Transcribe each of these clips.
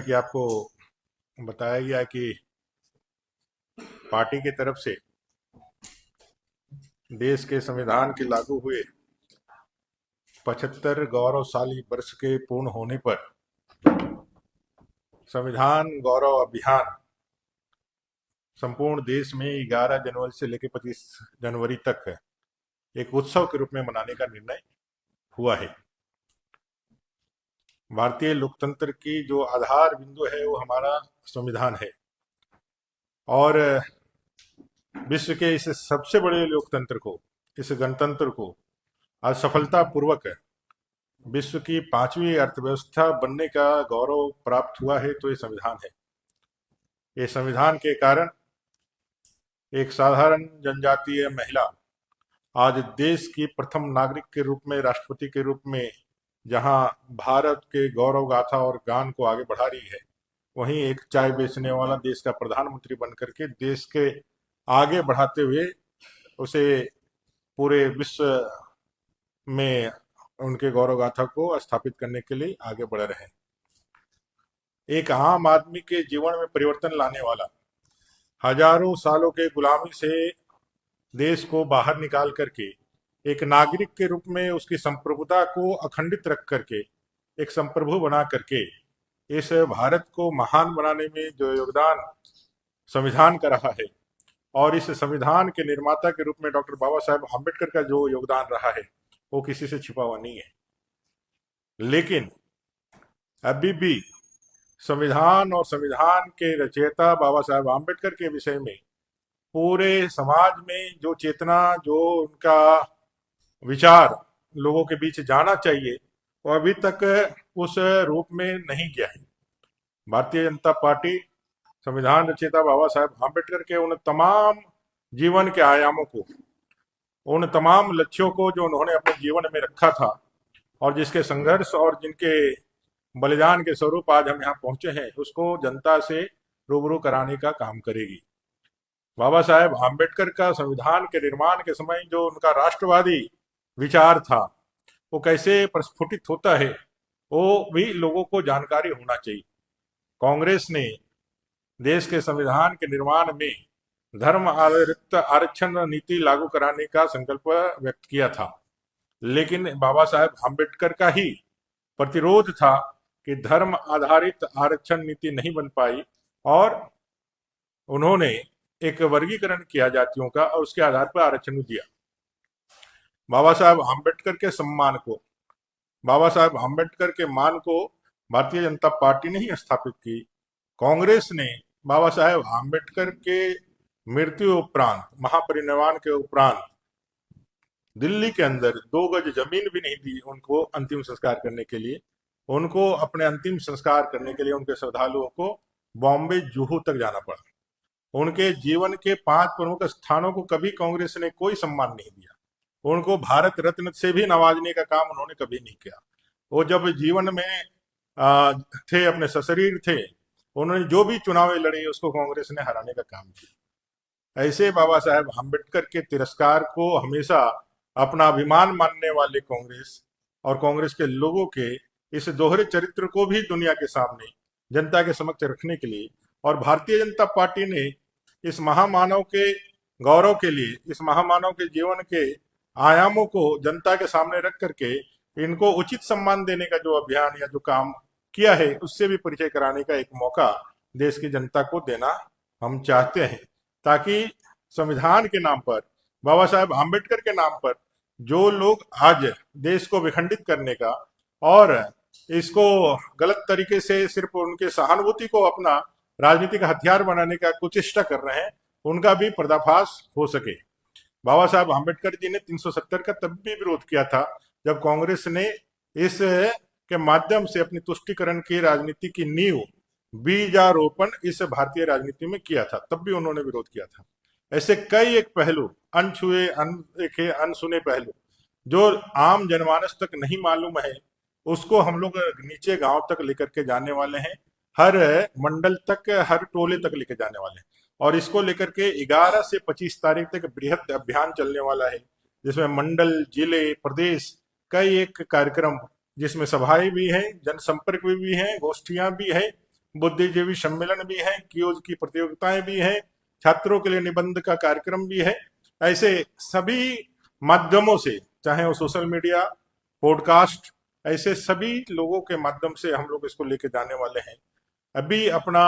कि आपको बताया गया कि पार्टी की तरफ से देश के संविधान के लागू हुए 75 गौरवशाली वर्ष के पूर्ण होने पर संविधान गौरव अभियान संपूर्ण देश में 11 जनवरी से लेकर 25 जनवरी तक एक उत्सव के रूप में मनाने का निर्णय हुआ है। भारतीय लोकतंत्र की जो आधार बिंदु है वो हमारा संविधान है और विश्व के इस सबसे बड़े लोकतंत्र को, इस गणतंत्र को आज सफलतापूर्वक विश्व की 5वीं अर्थव्यवस्था बनने का गौरव प्राप्त हुआ है, तो ये संविधान है। ये संविधान के कारण एक साधारण जनजातीय महिला आज देश की प्रथम नागरिक के रूप में, राष्ट्रपति के रूप में जहां भारत के गौरव गाथा और गान को आगे बढ़ा रही है, वहीं एक चाय बेचने वाला देश का प्रधानमंत्री बनकर के देश के आगे बढ़ाते हुए उसे पूरे विश्व में उनके गौरव गाथा को स्थापित करने के लिए आगे बढ़ रहे हैं। एक आम आदमी के जीवन में परिवर्तन लाने वाला, हजारों सालों के गुलामी से देश को बाहर निकाल करके एक नागरिक के रूप में उसकी संप्रभुता को अखंडित रख करके एक संप्रभु बना करके इस भारत को महान बनाने में जो योगदान संविधान का रहा है और इस संविधान के निर्माता के रूप में डॉक्टर बाबा साहेब आम्बेडकर का जो योगदान रहा है वो किसी से छिपा हुआ नहीं है। लेकिन अभी भी संविधान और संविधान के रचयिता बाबा साहेब आम्बेडकर के विषय में पूरे समाज में जो चेतना, जो उनका विचार लोगों के बीच जाना चाहिए, वो अभी तक उस रूप में नहीं गया है। भारतीय जनता पार्टी संविधान रचयिता बाबा साहेब आम्बेडकर के उन तमाम जीवन के आयामों को, उन तमाम लक्ष्यों को जो उन्होंने अपने जीवन में रखा था और जिसके संघर्ष और जिनके बलिदान के स्वरूप आज हम यहाँ पहुंचे हैं, उसको जनता से रूबरू कराने का काम करेगी। बाबा साहेब आम्बेडकर का संविधान के निर्माण के समय जो उनका राष्ट्रवादी विचार था वो कैसे प्रस्फुटित होता है वो भी लोगों को जानकारी होना चाहिए। कांग्रेस ने देश के संविधान के निर्माण में धर्म आधारित आरक्षण नीति लागू कराने का संकल्प व्यक्त किया था, लेकिन बाबा साहेब आम्बेडकर का ही प्रतिरोध था कि धर्म आधारित आरक्षण नीति नहीं बन पाई और उन्होंने एक वर्गीकरण किया जातियों का और उसके आधार पर आरक्षण दिया। बाबा साहेब आम्बेडकर के सम्मान को, बाबा साहेब आम्बेडकर के मान को भारतीय जनता पार्टी ने ही स्थापित की। कांग्रेस ने बाबा साहेब आम्बेडकर के मृत्यु उपरांत, महापरिनिर्वाण के उपरांत दिल्ली के अंदर 2 गज जमीन भी नहीं दी उनको अंतिम संस्कार करने के लिए। उनको अपने अंतिम संस्कार करने के लिए उनके श्रद्धालुओं को बॉम्बे जुहू तक जाना पड़ा। उनके जीवन के 5 प्रमुख स्थानों को कभी कांग्रेस ने कोई सम्मान नहीं दिया। उनको भारत रत्न से भी नवाजने का काम उन्होंने कभी नहीं किया। वो जब जीवन में थे, अपने सशरीर थे, उन्होंने जो भी चुनावें लड़ी उसको कांग्रेस ने हराने का काम किया। ऐसे बाबा साहेब आम्बेडकर के तिरस्कार को हमेशा अपना अभिमान मानने वाले कांग्रेस और कांग्रेस के लोगों के इस दोहरे चरित्र को भी दुनिया के सामने, जनता के समक्ष रखने के लिए और भारतीय जनता पार्टी ने इस महामानव के गौरव के लिए, इस महामानव के जीवन के आयामों को जनता के सामने रख करके इनको उचित सम्मान देने का जो अभियान या जो काम किया है, उससे भी परिचय कराने का एक मौका देश की जनता को देना हम चाहते हैं, ताकि संविधान के नाम पर, बाबा साहेब आम्बेडकर के नाम पर जो लोग आज देश को विखंडित करने का और इसको गलत तरीके से सिर्फ उनके सहानुभूति को अपना राजनीतिक हथियार बनाने का कुचेष्टा कर रहे हैं, उनका भी पर्दाफाश हो सके। बाबा साहब आम्बेडकर जी ने 370 का तब भी विरोध किया था जब कांग्रेस ने इस के माध्यम से अपनी तुष्टिकरण की राजनीति की नींव, बीजारोपण इस भारतीय राजनीति में किया था, तब भी उन्होंने विरोध किया था। ऐसे कई एक पहलू, अनछुए, अनदेखे, अनसुने पहलू जो आम जनमानस तक नहीं मालूम है, उसको हम लोग नीचे गांव तक लेकर के जाने वाले हैं, हर मंडल तक, हर टोले तक लेकर जाने वाले हैं। और इसको लेकर के 11 से 25 तारीख तक बृहद अभियान चलने वाला है, जिसमें मंडल, जिले, प्रदेश, कई एक कार्यक्रम, जिसमें सभाएं भी हैं, जनसंपर्क भी हैं, गोष्ठियां भी हैं बुद्धिजीवी सम्मेलन भी है, क्यूज की प्रतियोगिताएं भी हैं, छात्रों के लिए निबंध का कार्यक्रम भी है। ऐसे सभी माध्यमों से, चाहे वो सोशल मीडिया, पॉडकास्ट, ऐसे सभी लोगों के माध्यम से हम लोग इसको लेके जाने वाले हैं। अभी अपना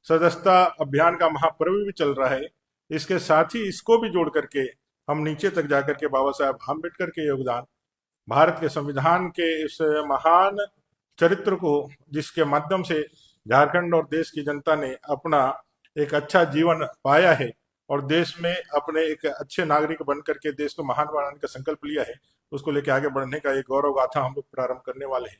सदस्यता अभियान का महापर्व भी चल रहा है, इसके साथ ही इसको भी जोड़ करके हम नीचे तक जाकर के बाबा साहब आम्बेडकर के योगदान, भारत के संविधान के इस महान चरित्र को, जिसके माध्यम से झारखंड और देश की जनता ने अपना एक अच्छा जीवन पाया है और देश में अपने एक अच्छे नागरिक बन करके देश को महान बनाने का संकल्प लिया है, उसको लेकर आगे बढ़ने का एक गौरव गाथा हम लोग प्रारंभ करने वाले हैं।